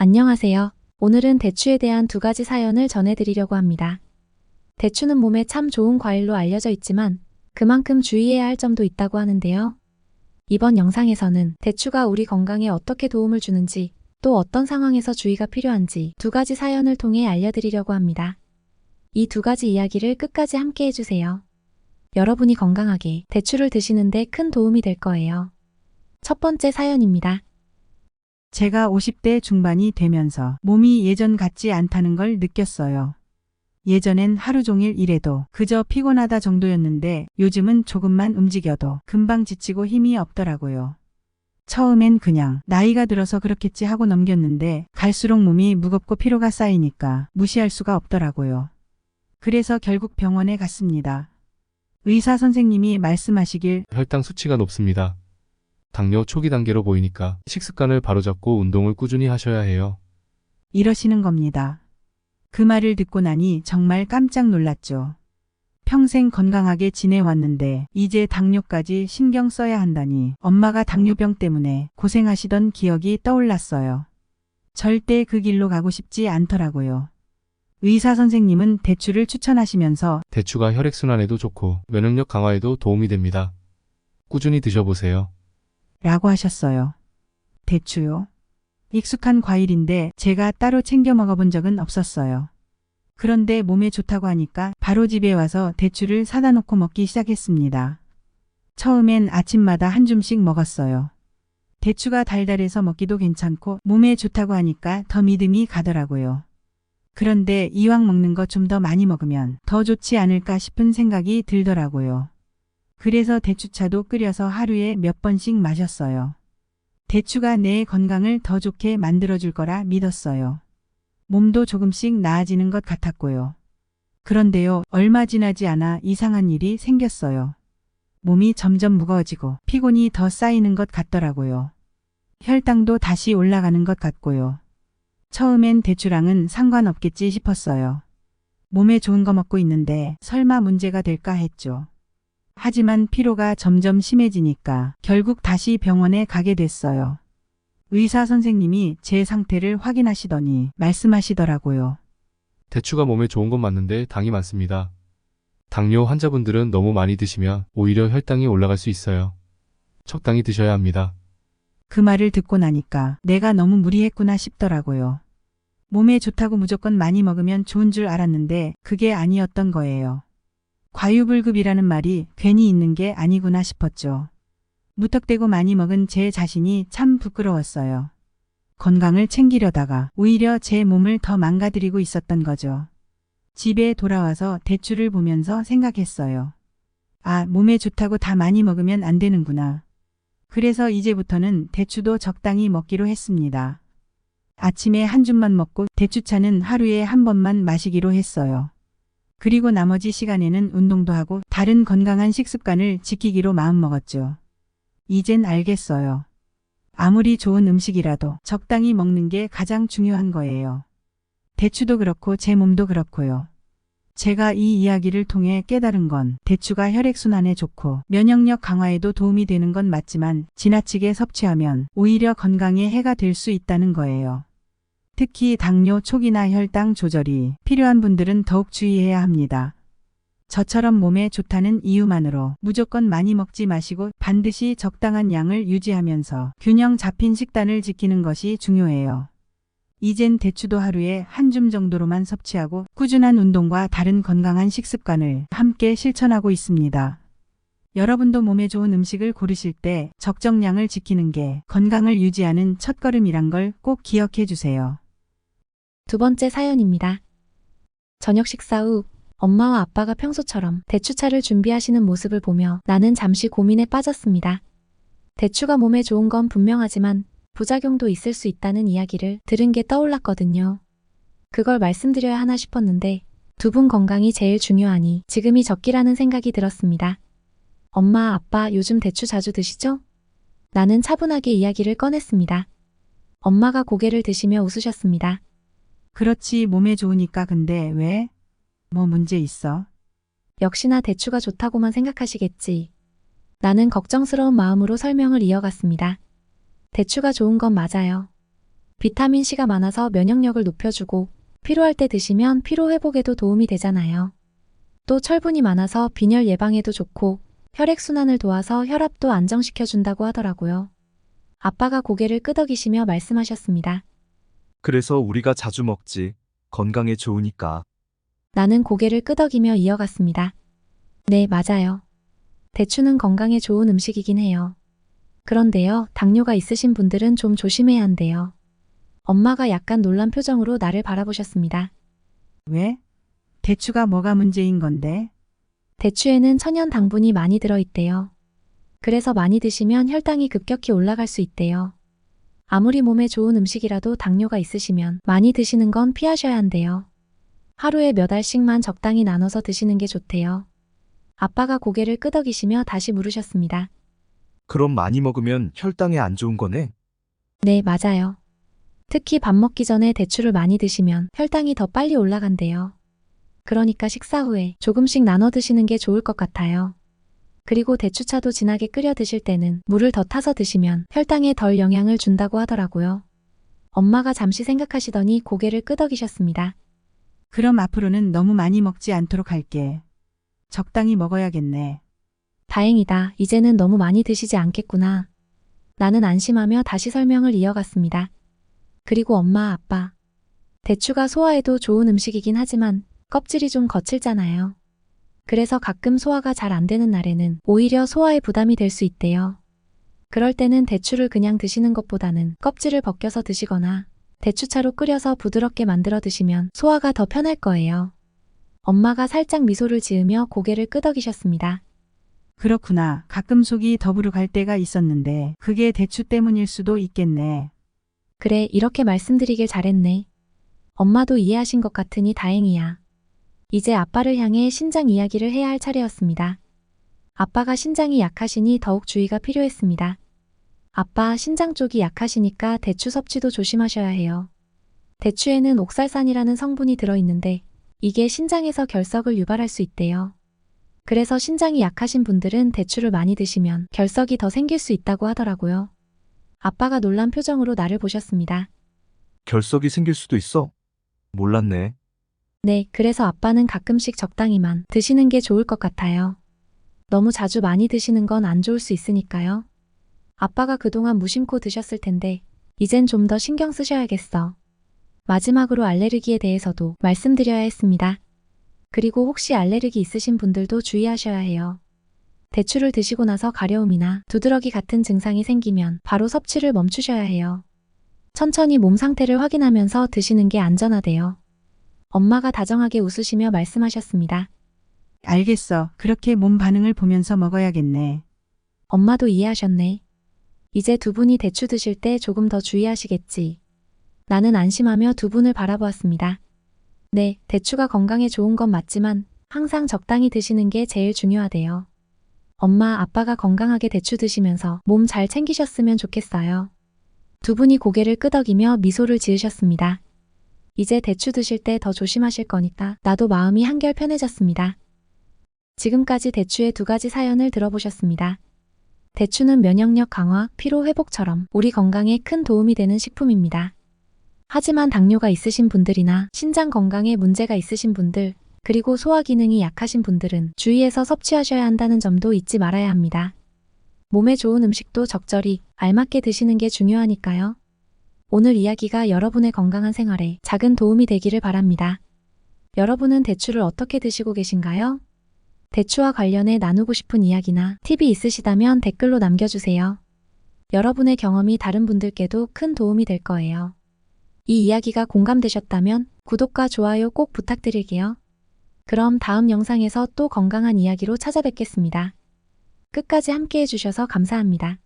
안녕하세요. 오늘은 대추에 대한 두 가지 사연을 전해드리려고 합니다. 대추는 몸에 참 좋은 과일로 알려져 있지만 그만큼 주의해야 할 점도 있다고 하는데요. 이번 영상에서는 대추가 우리 건강에 어떻게 도움을 주는지, 또 어떤 상황에서 주의가 필요한지 두 가지 사연을 통해 알려드리려고 합니다. 이 두 가지 이야기를 끝까지 함께 해주세요. 여러분이 건강하게 대추를 드시는데 큰 도움이 될 거예요. 첫 번째 사연입니다. 제가 50대 중반이 되면서 몸이 예전 같지 않다는 걸 느꼈어요. 예전엔 하루 종일 일해도 그저 피곤하다 정도였는데 요즘은 조금만 움직여도 금방 지치고 힘이 없더라고요. 처음엔 그냥 나이가 들어서 그렇겠지 하고 넘겼는데 갈수록 몸이 무겁고 피로가 쌓이니까 무시할 수가 없더라고요. 그래서 결국 병원에 갔습니다. 의사 선생님이 말씀하시길 혈당 수치가 높습니다. 당뇨 초기 단계로 보이니까 식습관을 바로잡고 운동을 꾸준히 하셔야 해요. 이러시는 겁니다. 그 말을 듣고 나니 정말 깜짝 놀랐죠. 평생 건강하게 지내왔는데 이제 당뇨까지 신경 써야 한다니 엄마가 당뇨병 때문에 고생하시던 기억이 떠올랐어요. 절대 그 길로 가고 싶지 않더라고요. 의사 선생님은 대추를 추천하시면서 대추가 혈액순환에도 좋고 면역력 강화에도 도움이 됩니다. 꾸준히 드셔보세요. 라고 하셨어요. 대추요? 익숙한 과일인데 제가 따로 챙겨 먹어본 적은 없었어요. 그런데 몸에 좋다고 하니까 바로 집에 와서 대추를 사다 놓고 먹기 시작했습니다. 처음엔 아침마다 한 줌씩 먹었어요. 대추가 달달해서 먹기도 괜찮고 몸에 좋다고 하니까 더 믿음이 가더라고요. 그런데 이왕 먹는 거 좀 더 많이 먹으면 더 좋지 않을까 싶은 생각이 들더라고요. 그래서 대추차도 끓여서 하루에 몇 번씩 마셨어요. 대추가 내 건강을 더 좋게 만들어줄 거라 믿었어요. 몸도 조금씩 나아지는 것 같았고요. 그런데요, 얼마 지나지 않아 이상한 일이 생겼어요. 몸이 점점 무거워지고 피곤이 더 쌓이는 것 같더라고요. 혈당도 다시 올라가는 것 같고요. 처음엔 대추랑은 상관없겠지 싶었어요. 몸에 좋은 거 먹고 있는데 설마 문제가 될까 했죠. 하지만 피로가 점점 심해지니까 결국 다시 병원에 가게 됐어요. 의사 선생님이 제 상태를 확인하시더니 말씀하시더라고요. 대추가 몸에 좋은 건 맞는데 당이 많습니다. 당뇨 환자분들은 너무 많이 드시면 오히려 혈당이 올라갈 수 있어요. 적당히 드셔야 합니다. 그 말을 듣고 나니까 내가 너무 무리했구나 싶더라고요. 몸에 좋다고 무조건 많이 먹으면 좋은 줄 알았는데 그게 아니었던 거예요. 과유불급이라는 말이 괜히 있는 게 아니구나 싶었죠. 무턱대고 많이 먹은 제 자신이 참 부끄러웠어요. 건강을 챙기려다가 오히려 제 몸을 더 망가뜨리고 있었던 거죠. 집에 돌아와서 대추를 보면서 생각했어요. 아, 몸에 좋다고 다 많이 먹으면 안 되는구나. 그래서 이제부터는 대추도 적당히 먹기로 했습니다. 아침에 한 줌만 먹고 대추차는 하루에 한 번만 마시기로 했어요. 그리고 나머지 시간에는 운동도 하고 다른 건강한 식습관을 지키기로 마음먹었죠. 이젠 알겠어요. 아무리 좋은 음식이라도 적당히 먹는 게 가장 중요한 거예요. 대추도 그렇고 제 몸도 그렇고요. 제가 이 이야기를 통해 깨달은 건 대추가 혈액순환에 좋고 면역력 강화에도 도움이 되는 건 맞지만 지나치게 섭취하면 오히려 건강에 해가 될 수 있다는 거예요. 특히 당뇨 초기나 혈당 조절이 필요한 분들은 더욱 주의해야 합니다. 저처럼 몸에 좋다는 이유만으로 무조건 많이 먹지 마시고 반드시 적당한 양을 유지하면서 균형 잡힌 식단을 지키는 것이 중요해요. 이젠 대추도 하루에 한 줌 정도로만 섭취하고 꾸준한 운동과 다른 건강한 식습관을 함께 실천하고 있습니다. 여러분도 몸에 좋은 음식을 고르실 때 적정량을 지키는 게 건강을 유지하는 첫걸음이란 걸 꼭 기억해 주세요. 두 번째 사연입니다. 저녁 식사 후 엄마와 아빠가 평소처럼 대추차를 준비하시는 모습을 보며 나는 잠시 고민에 빠졌습니다. 대추가 몸에 좋은 건 분명하지만 부작용도 있을 수 있다는 이야기를 들은 게 떠올랐거든요. 그걸 말씀드려야 하나 싶었는데 두 분 건강이 제일 중요하니 지금이 적기라는 생각이 들었습니다. 엄마, 아빠 요즘 대추 자주 드시죠? 나는 차분하게 이야기를 꺼냈습니다. 엄마가 고개를 드시며 웃으셨습니다. 그렇지, 몸에 좋으니까. 근데 왜? 뭐 문제 있어? 역시나 대추가 좋다고만 생각하시겠지. 나는 걱정스러운 마음으로 설명을 이어갔습니다. 대추가 좋은 건 맞아요. 비타민C가 많아서 면역력을 높여주고 필요할 때 드시면 피로 회복에도 도움이 되잖아요. 또 철분이 많아서 빈혈 예방에도 좋고 혈액순환을 도와서 혈압도 안정시켜준다고 하더라고요. 아빠가 고개를 끄덕이시며 말씀하셨습니다. 그래서 우리가 자주 먹지. 건강에 좋으니까. 나는 고개를 끄덕이며 이어갔습니다. 네, 맞아요. 대추는 건강에 좋은 음식이긴 해요. 그런데요, 당뇨가 있으신 분들은 좀 조심해야 한대요. 엄마가 약간 놀란 표정으로 나를 바라보셨습니다. 왜? 대추가 뭐가 문제인 건데? 대추에는 천연 당분이 많이 들어있대요. 그래서 많이 드시면 혈당이 급격히 올라갈 수 있대요. 아무리 몸에 좋은 음식이라도 당뇨가 있으시면 많이 드시는 건 피하셔야 한대요. 하루에 몇 알씩만 적당히 나눠서 드시는 게 좋대요. 아빠가 고개를 끄덕이시며 다시 물으셨습니다. 그럼 많이 먹으면 혈당에 안 좋은 거네? 네, 맞아요. 특히 밥 먹기 전에 대추를 많이 드시면 혈당이 더 빨리 올라간대요. 그러니까 식사 후에 조금씩 나눠 드시는 게 좋을 것 같아요. 그리고 대추차도 진하게 끓여 드실 때는 물을 더 타서 드시면 혈당에 덜 영향을 준다고 하더라고요. 엄마가 잠시 생각하시더니 고개를 끄덕이셨습니다. 그럼 앞으로는 너무 많이 먹지 않도록 할게. 적당히 먹어야겠네. 다행이다. 이제는 너무 많이 드시지 않겠구나. 나는 안심하며 다시 설명을 이어갔습니다. 그리고 엄마, 아빠. 대추가 소화에도 좋은 음식이긴 하지만 껍질이 좀 거칠잖아요. 그래서 가끔 소화가 잘 안 되는 날에는 오히려 소화에 부담이 될 수 있대요. 그럴 때는 대추를 그냥 드시는 것보다는 껍질을 벗겨서 드시거나 대추차로 끓여서 부드럽게 만들어 드시면 소화가 더 편할 거예요. 엄마가 살짝 미소를 지으며 고개를 끄덕이셨습니다. 그렇구나. 가끔 속이 더부룩할 때가 있었는데 그게 대추 때문일 수도 있겠네. 그래, 이렇게 말씀드리길 잘했네. 엄마도 이해하신 것 같으니 다행이야. 이제 아빠를 향해 신장 이야기를 해야 할 차례였습니다. 아빠가 신장이 약하시니 더욱 주의가 필요했습니다. 아빠, 신장 쪽이 약하시니까 대추 섭취도 조심하셔야 해요. 대추에는 옥살산이라는 성분이 들어있는데 이게 신장에서 결석을 유발할 수 있대요. 그래서 신장이 약하신 분들은 대추를 많이 드시면 결석이 더 생길 수 있다고 하더라고요. 아빠가 놀란 표정으로 나를 보셨습니다. 결석이 생길 수도 있어? 몰랐네. 네, 그래서 아빠는 가끔씩 적당히만 드시는 게 좋을 것 같아요. 너무 자주 많이 드시는 건 안 좋을 수 있으니까요. 아빠가 그동안 무심코 드셨을 텐데 이젠 좀 더 신경 쓰셔야겠어. 마지막으로 알레르기에 대해서도 말씀드려야 했습니다. 그리고 혹시 알레르기 있으신 분들도 주의하셔야 해요. 대추를 드시고 나서 가려움이나 두드러기 같은 증상이 생기면 바로 섭취를 멈추셔야 해요. 천천히 몸 상태를 확인하면서 드시는 게 안전하대요. 엄마가 다정하게 웃으시며 말씀하셨습니다. 알겠어. 그렇게 몸 반응을 보면서 먹어야겠네. 엄마도 이해하셨네. 이제 두 분이 대추 드실 때 조금 더 주의하시겠지. 나는 안심하며 두 분을 바라보았습니다. 네, 대추가 건강에 좋은 건 맞지만 항상 적당히 드시는 게 제일 중요하대요. 엄마, 아빠가 건강하게 대추 드시면서 몸 잘 챙기셨으면 좋겠어요. 두 분이 고개를 끄덕이며 미소를 지으셨습니다. 이제 대추 드실 때 더 조심하실 거니까 나도 마음이 한결 편해졌습니다. 지금까지 대추의 두 가지 사연을 들어보셨습니다. 대추는 면역력 강화, 피로 회복처럼 우리 건강에 큰 도움이 되는 식품입니다. 하지만 당뇨가 있으신 분들이나 신장 건강에 문제가 있으신 분들, 그리고 소화 기능이 약하신 분들은 주의해서 섭취하셔야 한다는 점도 잊지 말아야 합니다. 몸에 좋은 음식도 적절히 알맞게 드시는 게 중요하니까요. 오늘 이야기가 여러분의 건강한 생활에 작은 도움이 되기를 바랍니다. 여러분은 대추를 어떻게 드시고 계신가요? 대추와 관련해 나누고 싶은 이야기나 팁이 있으시다면 댓글로 남겨주세요. 여러분의 경험이 다른 분들께도 큰 도움이 될 거예요. 이 이야기가 공감되셨다면 구독과 좋아요 꼭 부탁드릴게요. 그럼 다음 영상에서 또 건강한 이야기로 찾아뵙겠습니다. 끝까지 함께 해주셔서 감사합니다.